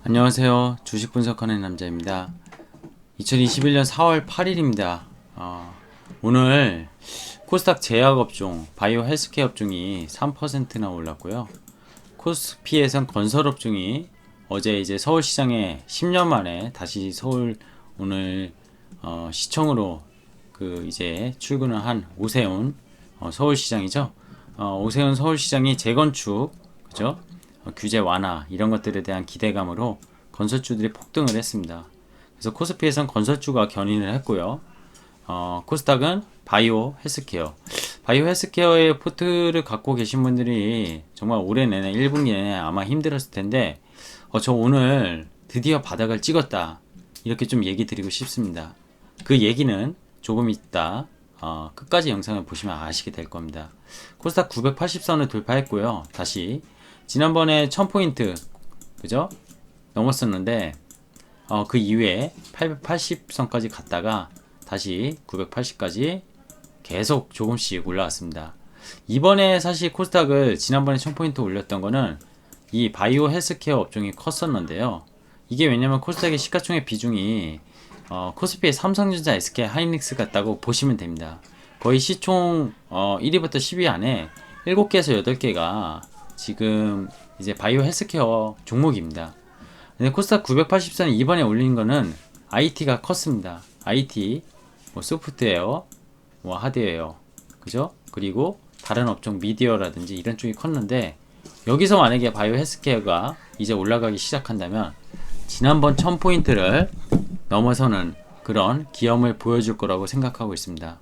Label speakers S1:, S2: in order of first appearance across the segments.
S1: 안녕하세요. 주식 분석하는 남자입니다. 2021년 4월 8일입니다. 오늘 코스닥 제약업종, 바이오 헬스케어 업종이 3%나 올랐고요. 코스피에선 건설업종이 어제 이제 서울시장에 10년 만에 다시 서울 오늘 시청으로 그 이제 출근을 한 오세훈 서울시장이죠. 오세훈 서울시장이 재건축, 그죠? 규제 완화 이런 것들에 대한 기대감으로 건설주들이 폭등을 했습니다. 그래서 코스피에선 건설주가 견인을 했고요. 코스닥은 바이오 헬스케어. 바이오 헬스케어의 포트를 갖고 계신 분들이 정말 올해 내내 1분기 내내 아마 힘들었을 텐데 저 오늘 드디어 바닥을 찍었다 이렇게 좀 얘기 드리고 싶습니다. 그 얘기는 조금 있다 끝까지 영상을 보시면 아시게 될 겁니다. 코스닥 980선을 돌파했고요. 다시 지난번에 1000포인트 그죠? 넘었었는데 그 이후에 880선까지 갔다가 다시 980까지 계속 조금씩 올라왔습니다. 이번에 사실 코스닥을 지난번에 1000포인트 올렸던 거는 이 바이오 헬스케어 업종이 컸었는데요. 이게 왜냐면 코스닥의 시가총액 비중이 코스피의 삼성전자, SK 하이닉스 같다고 보시면 됩니다. 거의 시총 1위부터 10위 안에 7개에서 8개가 지금 이제 바이오 헬스케어 종목입니다. 근데 코스닥 980선 이번에 올린 거는 IT가 컸습니다. IT, 뭐 소프트웨어, 뭐 하드웨어, 그죠? 그리고 다른 업종 미디어라든지 이런 쪽이 컸는데 여기서 만약에 바이오 헬스케어가 이제 올라가기 시작한다면 지난번 1000포인트를 넘어서는 그런 기염을 보여줄 거라고 생각하고 있습니다.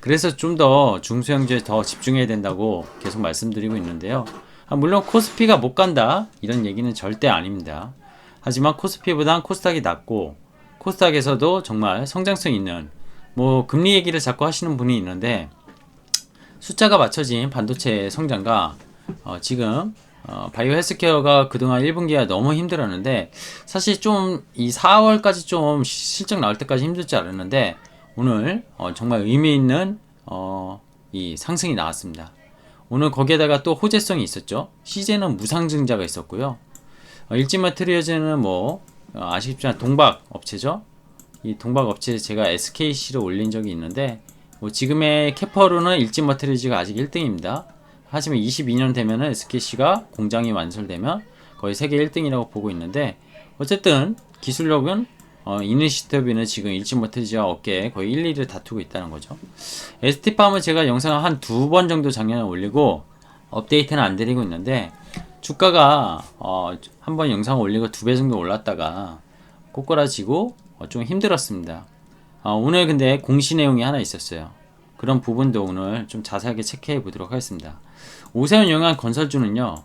S1: 그래서 좀 더 중소형주에 더 집중해야 된다고 계속 말씀드리고 있는데요. 물론 코스피가 못 간다 이런 얘기는 절대 아닙니다. 하지만 코스피보단 코스닥이 낫고 코스닥에서도 정말 성장성 있는 뭐 금리 얘기를 자꾸 하시는 분이 있는데 숫자가 맞춰진 반도체 성장과 지금 바이오 헬스케어가 그동안 1분기가 너무 힘들었는데 사실 좀 이 4월까지 좀 실적 나올 때까지 힘들지 않았는데 오늘 정말 의미 있는 이 상승이 나왔습니다. 오늘 거기에다가 또 호재성이 있었죠. 시제는 무상증자가 있었고요. 일지마트리얼즈는 뭐 아시겠지만 동박 업체죠. 이 동박 업체에 제가 SKC를 올린 적이 있는데 뭐 지금의 캐퍼로는 일지마트리얼즈가 아직 1등입니다. 하지만 22년 되면은 SKC가 공장이 완성되면 거의 세계 1등이라고 보고 있는데 어쨌든 기술력은 이니시티브는 지금 일지마트리얼즈와 어깨에 거의 1, 2를 다투고 있다는 거죠. ST팜은 제가 영상을 한 2번 정도 작년에 올리고 업데이트는 안 드리고 있는데 주가가 한번 영상 올리고 2배 정도 올랐다가 꼬꾸라지고 좀 힘들었습니다. 오늘 근데 공시 내용이 하나 있었어요. 그런 부분도 오늘 좀 자세하게 체크해 보도록 하겠습니다. 오세훈 영양 건설주는요,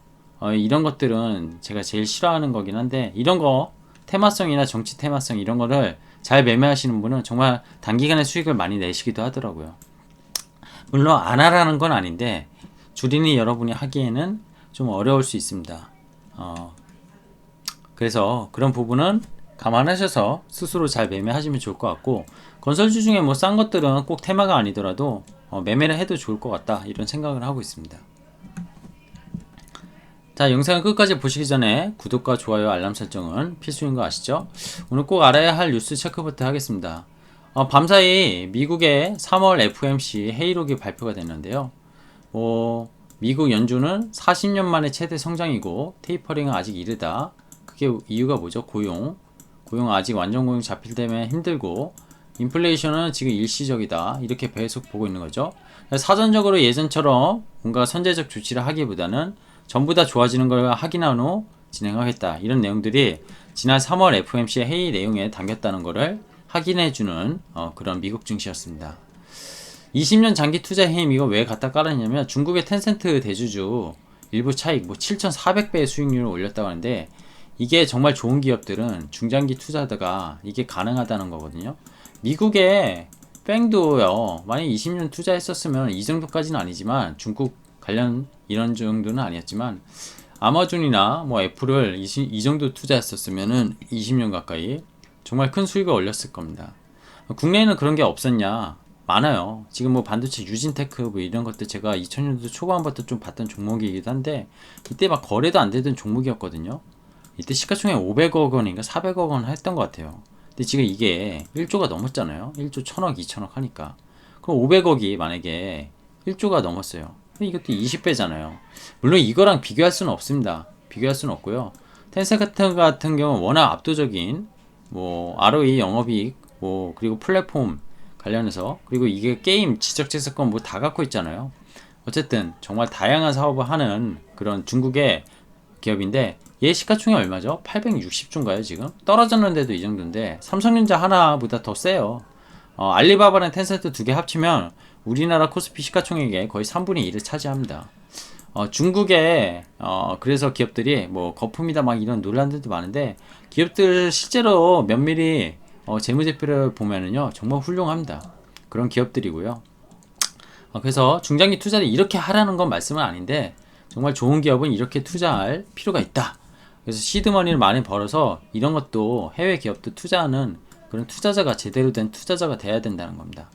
S1: 이런 것들은 제가 제일 싫어하는 거긴 한데, 이런 거, 테마성이나 정치 테마성 이런 거를 잘 매매하시는 분은 정말 단기간에 수익을 많이 내시기도 하더라고요. 물론 안 하라는 건 아닌데, 주린이 여러분이 하기에는 좀 어려울 수 있습니다. 그래서 그런 부분은 감안하셔서 스스로 잘 매매하시면 좋을 것 같고 건설주 중에 뭐 싼 것들은 꼭 테마가 아니더라도 매매를 해도 좋을 것 같다 이런 생각을 하고 있습니다. 자, 영상을 끝까지 보시기 전에 구독과 좋아요 알람 설정은 필수인 거 아시죠? 오늘 꼭 알아야 할 뉴스 체크부터 하겠습니다. 밤사이 미국의 3월 FOMC 회의록이 발표가 됐는데요. 미국 연준은 40년 만에 최대 성장이고 테이퍼링은 아직 이르다. 그게 이유가 뭐죠? 고용 아직 완전 고용 잡힐 때면 힘들고 인플레이션은 지금 일시적이다 이렇게 계속 보고 있는 거죠. 사전적으로 예전처럼 뭔가 선제적 조치를 하기보다는 전부 다 좋아지는 걸 확인한 후 진행하겠다 이런 내용들이 지난 3월 FOMC 회의 내용에 담겼다는 것을 확인해주는 그런 미국 증시였습니다. 20년 장기 투자 해임 이거 왜 갖다 깔았냐면 중국의 텐센트 대주주 일부 차익 뭐 7,400배의 수익률을 올렸다고 하는데 이게 정말 좋은 기업들은 중장기 투자자가 이게 가능하다는 거거든요. 미국의 뱅도요. 만약 20년 투자했었으면 이 정도까지는 아니지만 중국 관련 이런 정도는 아니었지만 아마존이나 뭐 애플을 이 정도 투자했었으면은 20년 가까이 정말 큰 수익을 올렸을 겁니다. 국내에는 그런 게 없었냐? 많아요. 지금 뭐 반도체 유진테크 뭐 이런 것들 제가 2000년도 초반부터 좀 봤던 종목이기도 한데 이때 막 거래도 안 되던 종목이었거든요. 이때 시가총액 500억 원인가 400억 원 했던 것 같아요. 근데 지금 이게 1조가 넘었잖아요. 1조 1000억, 2000억 하니까. 그럼 500억이 만약에 1조가 넘었어요. 이것도 20배잖아요. 물론 이거랑 비교할 수는 없습니다. 비교할 수는 없고요. 텐센트 같은 경우는 워낙 압도적인 뭐 ROE, 영업이익, 뭐 그리고 플랫폼 관련해서, 그리고 이게 게임 지적재산권 뭐 다 갖고 있잖아요. 어쨌든 정말 다양한 사업을 하는 그런 중국의 기업인데, 얘 시가총액 얼마죠? 860조인가요 지금? 떨어졌는데도 이 정도인데 삼성전자 하나보다 더 세요. 알리바바랑 텐센트 두 개 합치면 우리나라 코스피 시가총액의 거의 3분의 1을 차지합니다. 중국의 그래서 기업들이 뭐 거품이다 막 이런 논란들도 많은데, 기업들 실제로 면밀히 재무제표를 보면은요 정말 훌륭합니다. 그런 기업들이고요. 그래서 중장기 투자를 이렇게 하라는 건 말씀은 아닌데, 정말 좋은 기업은 이렇게 투자할 필요가 있다. 그래서 시드머니를 많이 벌어서 이런 것도 해외 기업도 투자하는 그런 투자자가 제대로 된 투자자가 돼야 된다는 겁니다.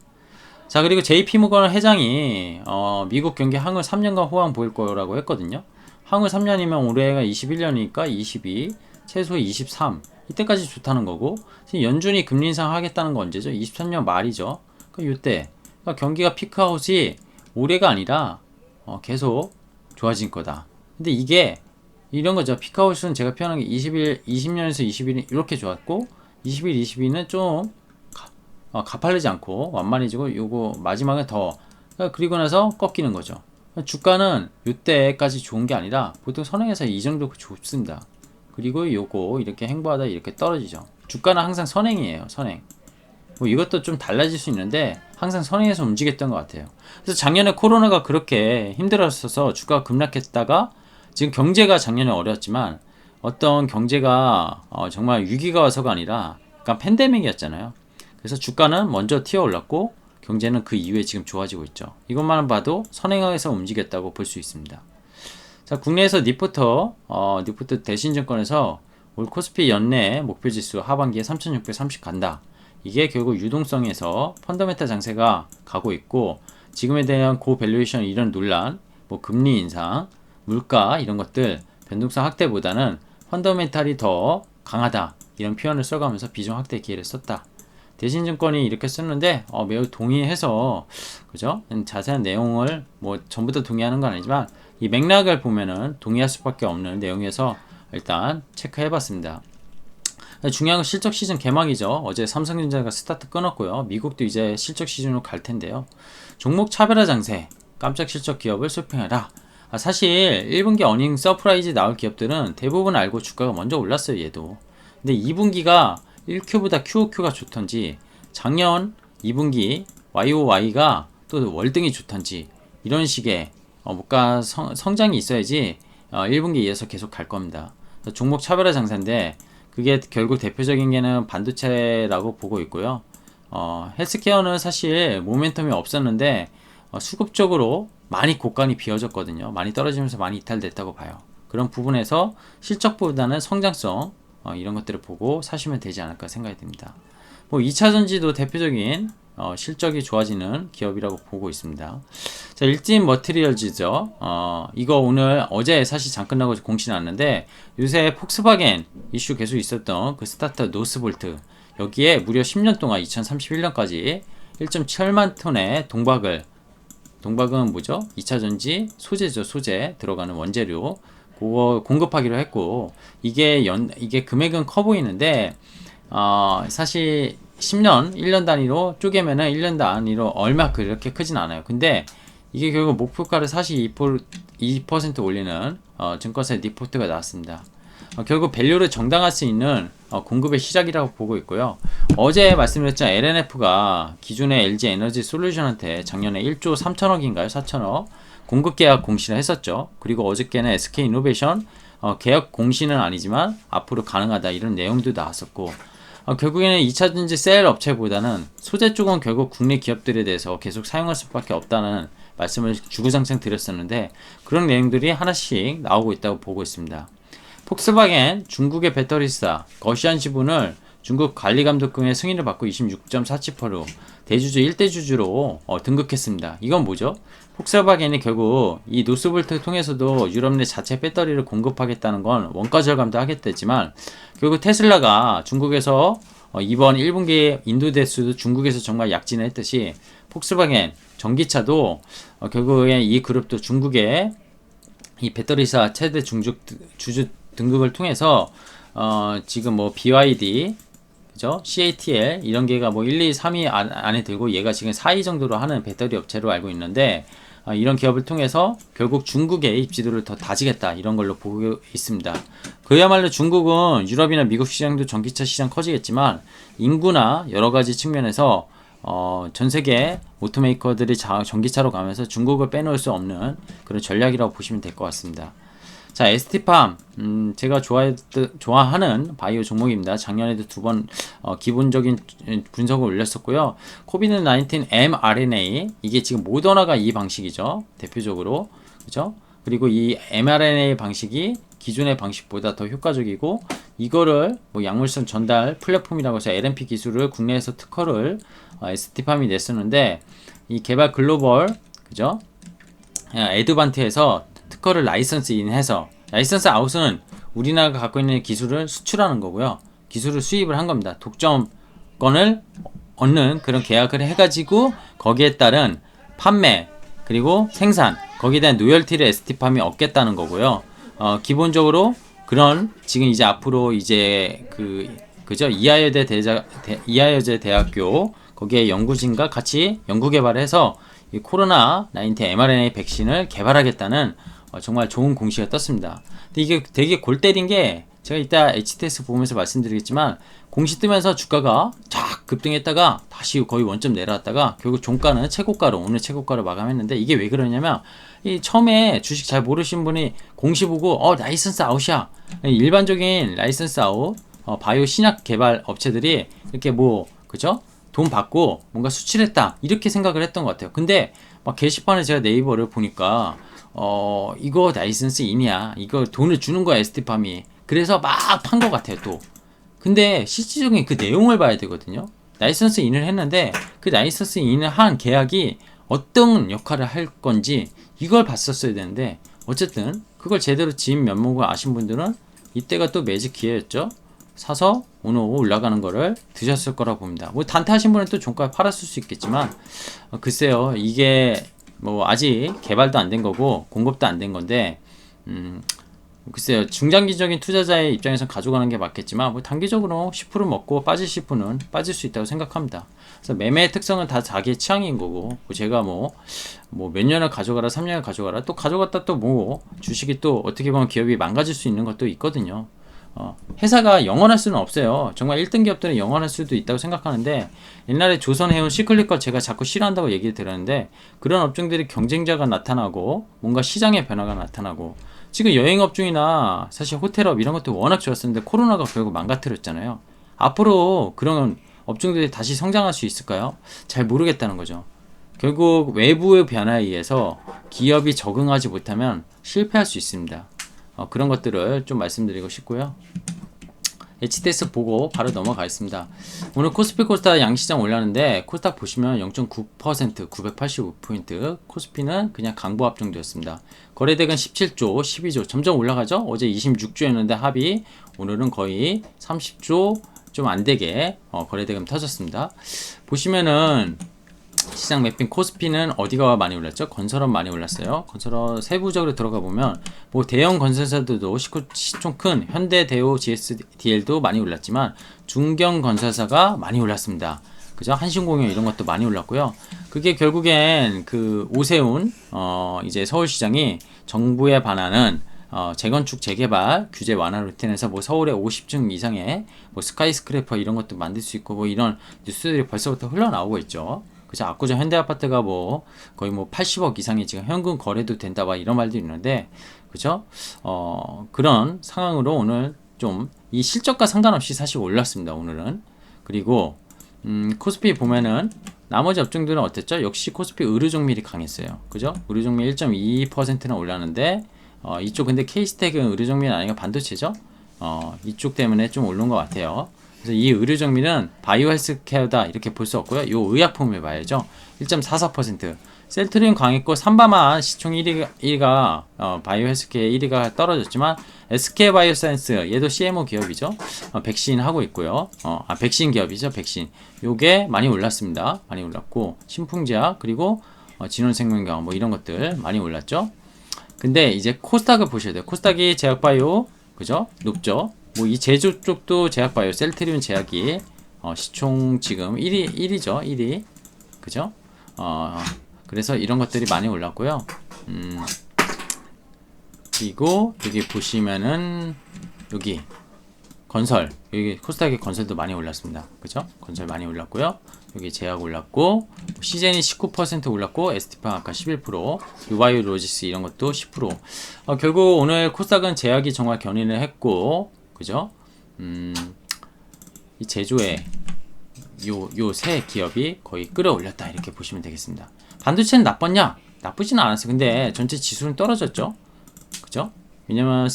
S1: 자, 그리고 JP모건 회장이 미국 경기 항을 3년간 호황 보일 거라고 했거든요. 항을 3년이면 올해가 21년이니까 22, 최소 23 이때까지 좋다는 거고, 연준이 금리 인상 하겠다는 건 언제죠? 23년 말이죠. 그러니까 이때 경기가 피크아웃이 올해가 아니라 계속 좋아질 거다. 근데 이게 이런 거죠. 피크아웃은 제가 표현한 게 20년에서 21이 이렇게 좋았고, 21, 22는 좀 가팔르지 않고 완만해지고, 요거 마지막에 더 그리고 나서 꺾이는 거죠. 주가는 이때까지 좋은 게 아니라 보통 선행에서 이 정도 좋습니다. 그리고 요거 이렇게 행보하다 이렇게 떨어지죠. 주가는 항상 선행이에요. 선행. 뭐 이것도 좀 달라질 수 있는데 항상 선행해서 움직였던 것 같아요. 그래서 작년에 코로나가 그렇게 힘들었어서 주가가 급락했다가, 지금 경제가 작년에 어려웠지만 어떤 경제가 정말 위기가 와서가 아니라 약간 팬데믹이었잖아요. 그래서 주가는 먼저 튀어 올랐고 경제는 그 이후에 지금 좋아지고 있죠. 이것만 봐도 선행해서 움직였다고 볼 수 있습니다. 자, 국내에서 니포트 대신증권에서 올 코스피 연내 목표지수 하반기에 3630 간다. 이게 결국 유동성에서 펀더멘탈 장세가 가고 있고, 지금에 대한 고밸류에이션 이런 논란, 뭐 금리 인상, 물가 이런 것들 변동성 확대보다는 펀더멘탈이 더 강하다 이런 표현을 써가면서 비중 확대 기회를 썼다. 대신증권이 이렇게 썼는데 매우 동의해서, 그죠? 자세한 내용을 뭐 전부 다 동의하는 건 아니지만 이 맥락을 보면은 동의할 수밖에 없는 내용이어서 일단 체크해봤습니다. 중요한 건 실적 시즌 개막이죠. 어제 삼성전자가 스타트 끊었고요. 미국도 이제 실적 시즌으로 갈 텐데요. 종목 차별화 장세, 깜짝 실적 기업을 쇼핑해라. 사실 1분기 어닝 서프라이즈 나올 기업들은 대부분 알고 주가가 먼저 올랐어요. 얘도. 근데 2분기가 1Q보다 QOQ가 좋던지, 작년 2분기 YOY가 또 월등히 좋던지, 이런 식의 물가 성장이 있어야지 1분기에 이어서 계속 갈 겁니다. 종목 차별화 장세인데, 그게 결국 대표적인 게는 반도체라고 보고 있고요. 헬스케어는 사실 모멘텀이 없었는데 수급적으로 많이 곡간이 비어졌거든요. 많이 떨어지면서 많이 이탈됐다고 봐요. 그런 부분에서 실적보다는 성장성 이런 것들을 보고 사시면 되지 않을까 생각이 듭니다. 뭐 2차전지도 대표적인 실적이 좋아지는 기업이라고 보고 있습니다. 자, 일진 머티리얼즈죠. 이거 어제 사실 잠깐 나고 공시 났는데, 요새 폭스바겐 이슈 계속 있었던 그 스타트업 노스볼트, 여기에 무려 10년 동안 2031년까지 1.7만 톤의 동박은 뭐죠? 2차전지 소재죠. 소재 들어가는 원재료 그거 공급하기로 했고, 이게 금액은 커 보이는데 사실 10년, 1년 단위로 쪼개면은 1년 단위로 얼마 그렇게 크진 않아요. 근데 이게 결국 목표가를 42% 올리는 증권사의 리포트가 나왔습니다. 결국 밸류를 정당할 수 있는 공급의 시작이라고 보고 있고요. 어제 말씀드렸던 LNF가 기존의 LG 에너지 솔루션한테 작년에 1조 3천억인가요? 4천억 공급 계약 공시를 했었죠. 그리고 어저께는 SK 이노베이션 계약 공시는 아니지만 앞으로 가능하다 이런 내용도 나왔었고, 결국에는 2차전지 셀 업체보다는 소재 쪽은 결국 국내 기업들에 대해서 계속 사용할 수밖에 없다는 말씀을 주구장창 드렸었는데, 그런 내용들이 하나씩 나오고 있다고 보고 있습니다. 폭스바겐 중국의 배터리사 거시안 지분을 중국 관리감독금의 승인을 받고 26.47% 대주주 1대 주주로 등극했습니다. 이건 뭐죠? 폭스바겐이 결국 이 노스볼트를 통해서도 유럽 내 자체 배터리를 공급하겠다는 건 원가 절감도 하겠다지만 결국 테슬라가 중국에서 이번 1분기에 인도 대수도 중국에서 정말 약진을 했듯이 폭스바겐 전기차도 결국에 이 그룹도 중국의 이 배터리사 최대 주주 등급을 통해서 지금 뭐 BYD 그죠? CATL 이런 게가 뭐 1, 2, 3위 안에 들고 얘가 지금 4위 정도로 하는 배터리 업체로 알고 있는데 이런 기업을 통해서 결국 중국의 입지도를 더 다지겠다 이런 걸로 보고 있습니다. 그야말로 중국은 유럽이나 미국 시장도 전기차 시장 커지겠지만 인구나 여러 가지 측면에서 전 세계 오토메이커들이 전기차로 가면서 중국을 빼놓을 수 없는 그런 전략이라고 보시면 될 것 같습니다. 자, ST팜, 제가 좋아하는 바이오 종목입니다. 작년에도 두 번, 기본적인 분석을 올렸었고요. 코비드-19 mRNA, 이게 지금 모더나가 이 방식이죠. 대표적으로. 그죠? 그리고 이 mRNA 방식이 기존의 방식보다 더 효과적이고, 이거를 뭐 약물성 전달 플랫폼이라고 해서 LNP 기술을 국내에서 특허를 ST팜이 냈었는데, 이 개발 글로벌, 그죠? 에드반트에서 특허를 라이선스 인해서 라이선스 아웃은 우리나라가 갖고 있는 기술을 수출하는 거고요. 기술을 수입을 한 겁니다. 독점권을 얻는 그런 계약을 해가지고 거기에 따른 판매 그리고 생산 거기에 대한 로열티를 ST팜이 얻겠다는 거고요. 기본적으로 그런 지금 이제 앞으로 이제 그죠 이하여대 대학교 거기에 연구진과 같이 연구 개발해서 이 코로나 19 mRNA 백신을 개발하겠다는 정말 좋은 공시가 떴습니다. 근데 이게 되게 골 때린 게 제가 이따 HTS 보면서 말씀드리겠지만 공시 뜨면서 주가가 쫙 급등했다가 다시 거의 원점 내려왔다가 결국 종가는 최고가로 오늘 최고가로 마감했는데 이게 왜 그러냐면 이 처음에 주식 잘 모르신 분이 공시 보고 라이선스 아웃이야 일반적인 라이선스 아웃 바이오 신약 개발 업체들이 이렇게 뭐 그죠? 돈 받고 뭔가 수출했다 이렇게 생각을 했던 것 같아요. 근데 막 게시판에 제가 네이버를 보니까 이거 라이선스 인이야. 이거 돈을 주는 거야, ST팜이. 그래서 막 판 것 같아요, 또. 근데 실질적인 그 내용을 봐야 되거든요. 라이선스 인을 했는데 그 라이선스 인을 한 계약이 어떤 역할을 할 건지 이걸 봤었어야 되는데 어쨌든 그걸 제대로 지인 면목을 아신 분들은 이때가 또 매직 기회였죠. 사서 오늘 올라가는 거를 드셨을 거라고 봅니다. 뭐 단타 하신 분은 또 종가에 팔았을 수 있겠지만 글쎄요. 이게 뭐 아직 개발도 안 된 거고 공급도 안 된 건데 글쎄요 중장기적인 투자자의 입장에서 가져가는 게 맞겠지만 뭐 단기적으로 10% 먹고 빠질 10%는 빠질 수 있다고 생각합니다. 그래서 매매의 특성은 다 자기의 취향인 거고 제가 뭐 몇 년을 가져가라 3년을 가져가라 또 가져갔다 또 뭐 주식이 또 어떻게 보면 기업이 망가질 수 있는 것도 있거든요. 회사가 영원할 수는 없어요. 정말 1등 기업들은 영원할 수도 있다고 생각하는데 옛날에 조선해운 시클리컬 제가 자꾸 싫어한다고 얘기를 들었는데 그런 업종들이 경쟁자가 나타나고 뭔가 시장의 변화가 나타나고 지금 여행업종이나 사실 호텔업 이런 것도 워낙 좋았었는데 코로나가 결국 망가뜨렸잖아요. 앞으로 그런 업종들이 다시 성장할 수 있을까요? 잘 모르겠다는 거죠. 결국 외부의 변화에 의해서 기업이 적응하지 못하면 실패할 수 있습니다. 그런 것들을 좀 말씀드리고 싶고요. HTS 보고 바로 넘어가겠습니다. 오늘 코스피 코스닥 양시장 올랐는데 코스닥 보시면 0.9% 985포인트 코스피는 그냥 강보합 정도였습니다. 거래대금 17조 12조 점점 올라가죠. 어제 26조였는데 합이 오늘은 거의 30조 좀 안되게 거래대금 터졌습니다. 보시면은 시장 매핑 코스피는 어디가 많이 올랐죠? 건설업 많이 올랐어요. 건설업 세부적으로 들어가 보면 뭐 대형 건설사들도 시총 큰 현대, 대우, GSDL도 많이 올랐지만 중견 건설사가 많이 올랐습니다. 그죠? 한신공영 이런 것도 많이 올랐고요. 그게 결국엔 그 오세훈 이제 서울시장이 정부에 반하는 재건축 재개발 규제 완화 루틴에서 뭐 서울에 50층 이상의 뭐 스카이스크래퍼 이런 것도 만들 수 있고 뭐 이런 뉴스들이 벌써부터 흘러나오고 있죠. 그죠? 압구정 현대아파트가 뭐 거의 뭐 80억 이상이 지금 현금 거래도 된다 막 이런 말도 있는데 그죠? 그런 상황으로 오늘 좀 이 실적과 상관없이 사실 올랐습니다. 오늘은. 그리고 코스피 보면은 나머지 업종들은 어땠죠? 역시 코스피 의류종밀이 강했어요. 그죠? 의류종밀 1.22%나 올랐는데 이쪽 근데 케이스텍은 의류종밀 아니고 반도체죠? 이쪽 때문에 좀 오른 것 같아요. 그래서 이 의료정밀은 바이오 헬스케어다 이렇게 볼 수 없고요. 요 의약품을 봐야죠. 1.44% 셀트리온 강했고 삼바만 시총 1위가 바이오 헬스케어 1위가 떨어졌지만 SK 바이오사이언스 얘도 CMO 기업이죠. 백신 하고 있고요. 백신 기업이죠. 백신. 요게 많이 올랐습니다. 많이 올랐고 신풍제약 그리고 진원생명경 뭐 이런 것들 많이 올랐죠. 근데 이제 코스닥을 보셔야 돼요. 코스닥이 제약바이오 그죠? 높죠. 뭐 이 제조 쪽도 제약바이오 셀트리온 제약이 시총 지금 1위죠. 1위. 그죠? 그래서 이런 것들이 많이 올랐고요. 그리고 여기 보시면은 여기 건설 여기 코스닥의 건설도 많이 올랐습니다. 그죠? 건설 많이 올랐고요. 여기 제약 올랐고 시젠이 19% 올랐고 ST팜 아까 11% 유바이오 로지스 이런 것도 10% 결국 오늘 코스닥은 제약이 정말 견인을 했고 그죠? 이 제조에 요 세 기업이 거의 끌어올렸다 이렇게 보시면 되겠습니다. 반도체는 나빴냐? 나쁘지는 않았어요. 근데 전체 지수는 떨어졌죠. 그죠? 왜냐면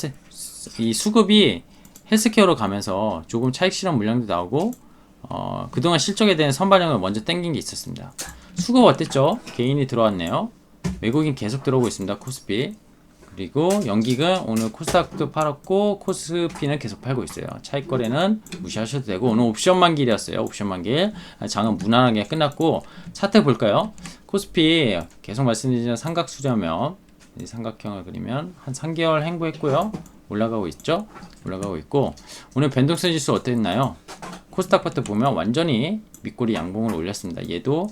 S1: 이 수급이 헬스케어로 가면서 조금 차익 실현 물량도 나오고 그동안 실적에 대한 선반영을 먼저 땡긴 게 있었습니다. 수급 어땠죠? 개인이 들어왔네요. 외국인 계속 들어오고 있습니다. 코스피. 그리고 연기금 오늘 코스닥도 팔았고 코스피는 계속 팔고 있어요. 차익 거래는 무시하셔도 되고 오늘 옵션 만길이었어요. 옵션 만길. 장은 무난하게 끝났고 차트 볼까요? 코스피 계속 말씀드리지만 삼각 수렴형 이 삼각형을 그리면 한 3개월 행보했고요. 올라가고 있죠. 올라가고 있고 오늘 변동성 지수 어땠나요? 코스닥부터 보면 완전히 밑꼬리 양봉을 올렸습니다. 얘도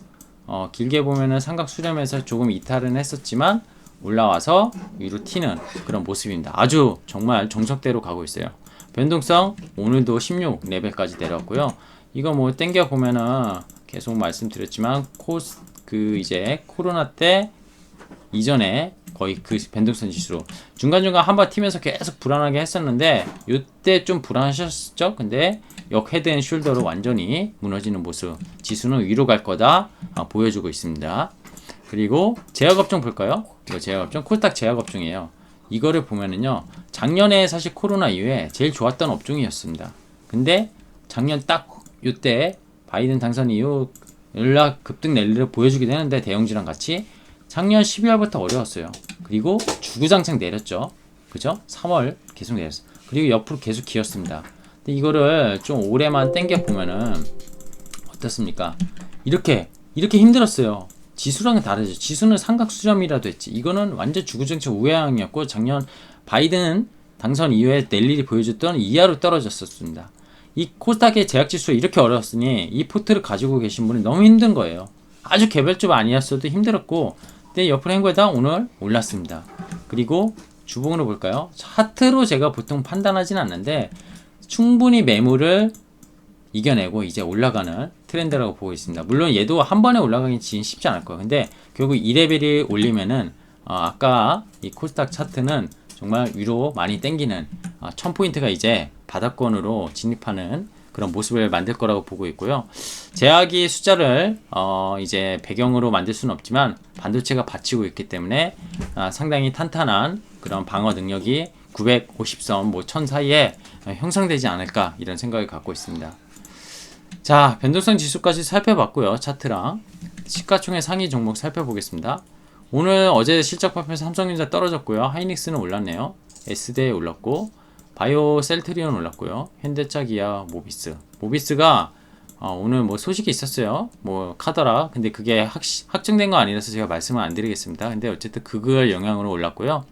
S1: 길게 보면은 삼각 수렴에서 조금 이탈은 했었지만 올라와서 위로 튀는 그런 모습입니다. 아주 정말 정석대로 가고 있어요. 변동성 오늘도 16 레벨까지 내려왔고요. 이거 뭐 땡겨 보면은 계속 말씀드렸지만 이제 코로나 때 이전에 거의 그 변동성 지수로 중간중간 한번 튀면서 계속 불안하게 했었는데 이때 좀 불안하셨죠? 근데 역 헤드 앤 숄더로 완전히 무너지는 모습 지수는 위로 갈 거다 보여주고 있습니다. 그리고 제약업종 볼까요? 이거 제약업종 코스닥 제약업종이에요. 이거를 보면은요 작년에 사실 코로나 이후에 제일 좋았던 업종이었습니다. 근데 작년 딱 이때 바이든 당선 이후 연락 급등 랠리를 보여주게 되는데 대형주랑 같이 작년 12월부터 어려웠어요. 그리고 주구장창 내렸죠. 그죠? 3월 계속 내렸어요. 그리고 옆으로 계속 기었습니다. 근데 이거를 좀 오래만 땡겨 보면은 어떻습니까? 이렇게 힘들었어요. 지수랑은 다르죠. 지수는 삼각 수렴이라도 했지. 이거는 완전 주구장창 우회항이었고 작년 바이든 당선 이후에 랠리를 보여줬던 이하로 떨어졌었습니다. 이 코스닥의 제약지수가 이렇게 어려웠으니 이 포트를 가지고 계신 분이 너무 힘든 거예요. 아주 개별적 아니었어도 힘들었고 근데 옆으로 행보에다 오늘 올랐습니다. 그리고 주봉으로 볼까요? 차트로 제가 보통 판단하진 않는데 충분히 매물을 이겨내고 이제 올라가는 트렌드라고 보고 있습니다. 물론 얘도 한 번에 올라가긴 쉽지 않을 거예요. 근데 결국 2레벨이 올리면은 아까 이 코스닥 차트는 정말 위로 많이 땡기는 1000포인트가 이제 바닥권으로 진입하는 그런 모습을 만들 거라고 보고 있고요. 제약이 숫자를 이제 배경으로 만들 수는 없지만 반도체가 받치고 있기 때문에 상당히 탄탄한 그런 방어 능력이 950선 뭐 1000 사이에 형성되지 않을까 이런 생각을 갖고 있습니다. 자, 변동성 지수까지 살펴봤고요. 차트랑 시가총액 상위 종목 살펴보겠습니다. 오늘 어제 실적 발표에서 삼성전자 떨어졌고요. 하이닉스는 올랐네요. S대에 올랐고 바이오 셀트리온 올랐고요. 현대차 기아 모비스가 오늘 뭐 소식이 있었어요. 뭐 카더라. 근데 그게 확정된 거 아니라서 제가 말씀을 안 드리겠습니다. 근데 어쨌든 그걸 영향으로 올랐고요.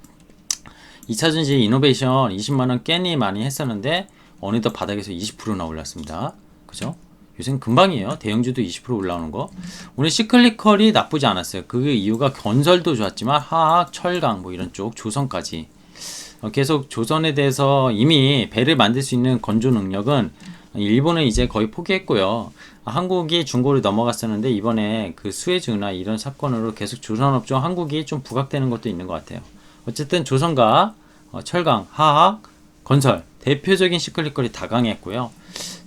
S1: 2차전지 이노베이션 20만원 깼니 많이 했었는데 어느덧 바닥에서 20%나 올랐습니다. 그죠? 요새는 금방이에요. 대형주도 20% 올라오는 거. 오늘 시클리컬이 나쁘지 않았어요. 그 이유가 건설도 좋았지만 화학, 철강 뭐 이런 쪽 조선까지 계속 조선에 대해서 이미 배를 만들 수 있는 건조 능력은 일본은 이제 거의 포기했고요. 한국이 중고를 넘어갔었는데 이번에 그 수에즈나 이런 사건으로 계속 조선업종 한국이 좀 부각되는 것도 있는 것 같아요. 어쨌든 조선과 철강, 화학, 건설 대표적인 시클리컬이 다 강했고요.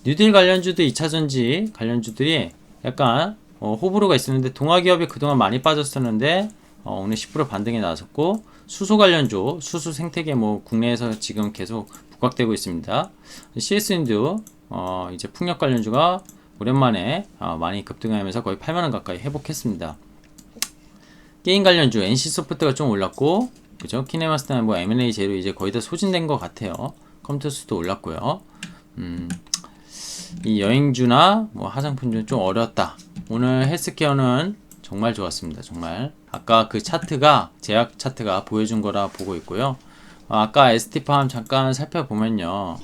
S1: 뉴딜 관련주도 2차전지 관련주들이 약간 호불호가 있었는데 동아기업이 그동안 많이 빠졌었는데 오늘 10% 반등에 나섰고 수소 관련주, 수소 생태계 뭐 국내에서 지금 계속 부각되고 있습니다. CS인도 이제 풍력 관련주가 오랜만에 많이 급등하면서 거의 8만원 가까이 회복했습니다. 게임 관련주 NC소프트가 좀 올랐고, 그죠? 키네마스터는 뭐 M&A 제로 이제 거의 다 소진된 것 같아요. 컴퓨터스도 올랐고요. 이 여행주나 뭐 화장품주는 좀 어려웠다. 오늘 헬스케어는 정말 좋았습니다. 정말 아까 그 차트가 제약 차트가 보여준 거라 보고 있고요. 아까 ST팜 잠깐 살펴보면요,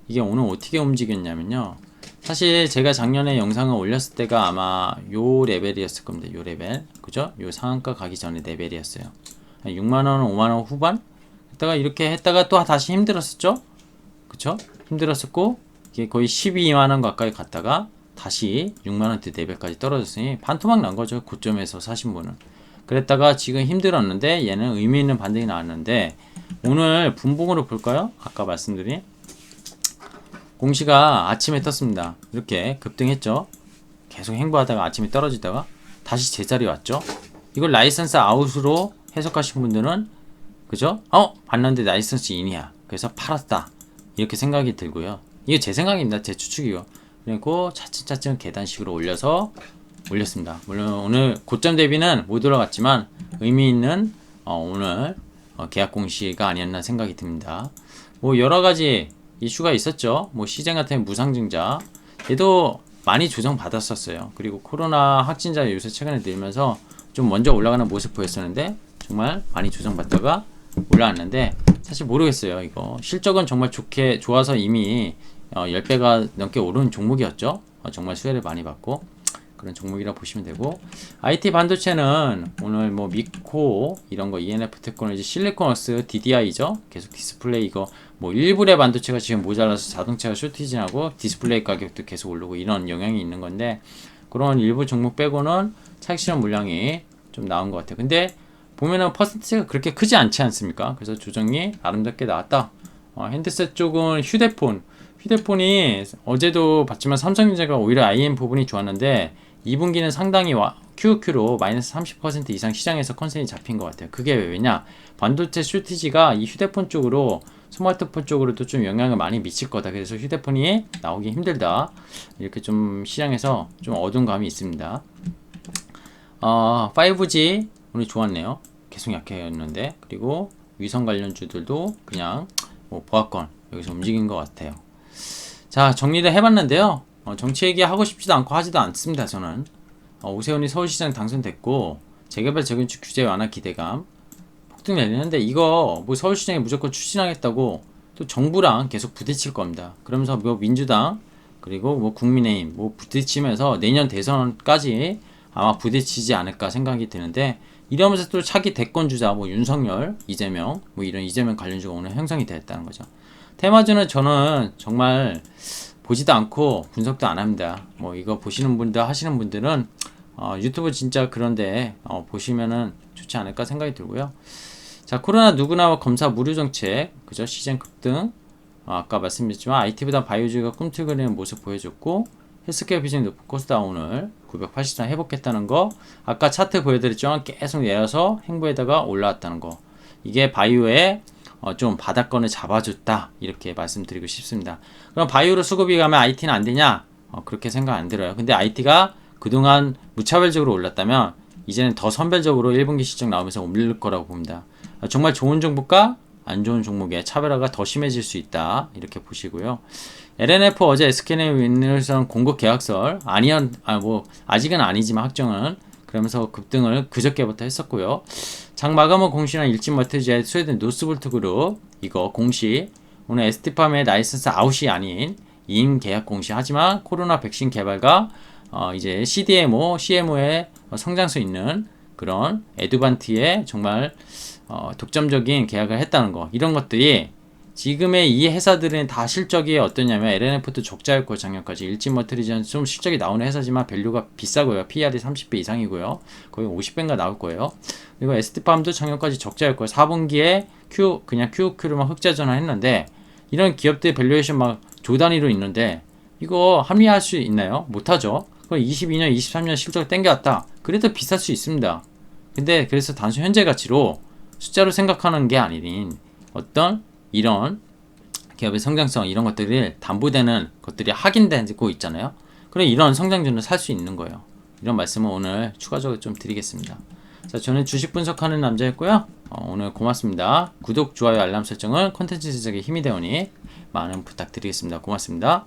S1: 이게 오늘 어떻게 움직였냐면요, 사실 제가 작년에 영상을 올렸을 때가 아마 요 레벨이었을 겁니다. 요 레벨, 그죠? 요 상한가 가기 전에 레벨이었어요. 6만원 5만원 후반 했다가 이렇게 했다가 또 다시 힘들었었죠, 그쵸? 힘들었었고 이게 거의 12만원 가까이 갔다가 다시 6만원대 레벨까지 떨어졌으니 반토막 난 거죠. 고점에서 사신 분은. 그랬다가 지금 힘들었는데 얘는 의미 있는 반등이 나왔는데, 오늘 분봉으로 볼까요? 아까 말씀드린 공시가 아침에 떴습니다. 이렇게 급등했죠. 계속 횡보하다가 아침에 떨어지다가 다시 제자리 왔죠. 이걸 라이선스 아웃으로 해석하신 분들은, 그죠? 봤는데 라이선스 인이야. 그래서 팔았다. 이렇게 생각이 들고요. 이게 제 생각입니다. 제 추측이요. 그리고 차츰차츰 계단식으로 올렸습니다. 물론 오늘 고점 대비는 못 올라갔지만 의미 있는 오늘 계약 공시가 아니었나 생각이 듭니다. 뭐 여러 가지 이슈가 있었죠. 뭐 시젠 같은 무상증자 얘도 많이 조정 받았었어요. 그리고 코로나 확진자 요새 최근에 늘면서 좀 먼저 올라가는 모습 보였었는데 정말 많이 조정 받다가 올라왔는데, 사실 모르겠어요. 이거 실적은 정말 좋아서 이미 10배가 넘게 오른 종목이었죠. 정말 수혜를 많이 받고 그런 종목이라 보시면 되고, IT 반도체는 오늘 뭐 미코 이런 거 ENF 테크놀로지, 실리콘워스, DDI죠. 계속 디스플레이 이거 뭐 일부의 반도체가 지금 모자라서 자동차가 쇼티지하고 디스플레이 가격도 계속 오르고 이런 영향이 있는 건데, 그런 일부 종목 빼고는 차익 실현 물량이 좀 나온 것 같아요. 근데 보면은 퍼센트가 그렇게 크지 않지 않습니까? 그래서 조정이 아름답게 나왔다. 핸드셋 쪽은 휴대폰이 어제도 봤지만 삼성전자가 오히려 IM 부분이 좋았는데 2분기는 상당히 QOQ로 마이너스 30% 이상 시장에서 컨센이 잡힌 것 같아요. 그게 왜냐? 반도체 쇼티지가 이 휴대폰 쪽으로, 스마트폰 쪽으로도 좀 영향을 많이 미칠 거다. 그래서 휴대폰이 나오기 힘들다. 이렇게 좀 시장에서 좀 어두운 감이 있습니다. 5G 오늘 좋았네요. 계속 약해였는데, 그리고 위성 관련주들도 그냥 뭐 보합권 여기서 움직인 것 같아요. 자, 정리를 해봤는데요. 정치 얘기하고 싶지도 않고 하지도 않습니다. 저는 오세훈이 서울시장 당선됐고 재개발 재건축 규제 완화 기대감 폭등 내리는데, 이거 뭐 서울시장이 무조건 추진하겠다고 또 정부랑 계속 부딪힐 겁니다. 그러면서 뭐 민주당 그리고 뭐 국민의힘 뭐 부딪히면서 내년 대선까지 아마 부딪히지 않을까 생각이 드는데, 이러면서 또 차기 대권 주자 뭐 윤석열, 이재명 뭐 이런 이재명 관련주가 오늘 형성이 됐다는 거죠. 테마주는 저는 정말 보지도 않고 분석도 안 합니다. 뭐 이거 보시는 분들, 하시는 분들은 유튜브 진짜 그런데 보시면은 좋지 않을까 생각이 들고요. 자, 코로나 누구나 검사 무료 정책, 그죠? 시장 급등, 아까 말씀드렸지만 IT보다 바이오주가 꿈틀거리는 모습 보여줬고, 헬스케어 비중이 높은 코스닥 오늘 984 회복했다는 거, 아까 차트 보여드렸죠. 계속 내려서 행보에다가 올라왔다는 거, 이게 바이오에 좀 바닥권을 잡아줬다, 이렇게 말씀드리고 싶습니다. 그럼 바이오로 수급이 가면 IT는 안 되냐? 그렇게 생각 안 들어요. 근데 IT가 그동안 무차별적으로 올랐다면 이제는 더 선별적으로 1분기 실적 나오면서 오를 거라고 봅니다. 정말 좋은 종목과 안 좋은 종목의 차별화가 더 심해질 수 있다, 이렇게 보시고요. LNF 어제 SK에너지는 공급 계약설 아직은 아니지만 확정은, 그러면서 급등을 그저께부터 했었고요. 장 마감원 공시나 일진머티리얼, 스웨덴 노스볼트 그룹 이거 공시, 오늘 ST팜의 라이선스 아웃이 아닌 이임 계약 공시, 하지만 코로나 백신 개발과 이제 CMO의 성장성 있는 그런 에드반트의 정말 독점적인 계약을 했다는 거, 이런 것들이 지금의 이 회사들은 다 실적이 어떠냐면, LNF도 적자였고 작년까지, 일진머티리얼은 좀 실적이 나오는 회사지만 밸류가 비싸고요. PR이 30배 이상이고요. 거의 50배인가 나올 거예요. 그리고 ST팜도 작년까지 적자였고요. 4분기에 그냥 QOQ로만 흑자 전환했는데, 이런 기업들 밸류에이션 막 조 단위로 있는데 이거 합리화할 수 있나요? 못하죠. 22년, 23년 실적 땡겨왔다. 그래도 비쌀 수 있습니다. 근데 그래서 단순 현재 가치로 숫자로 생각하는 게 아닌 어떤 이런 기업의 성장성, 이런 것들이 담보되는 것들이 확인되고 있잖아요. 그래 이런 성장주는 살 수 있는 거예요. 이런 말씀을 오늘 추가적으로 좀 드리겠습니다. 자, 저는 주식 분석하는 남자였고요. 오늘 고맙습니다. 구독, 좋아요, 알람 설정은 콘텐츠 제작에 힘이 되오니 많은 부탁드리겠습니다. 고맙습니다.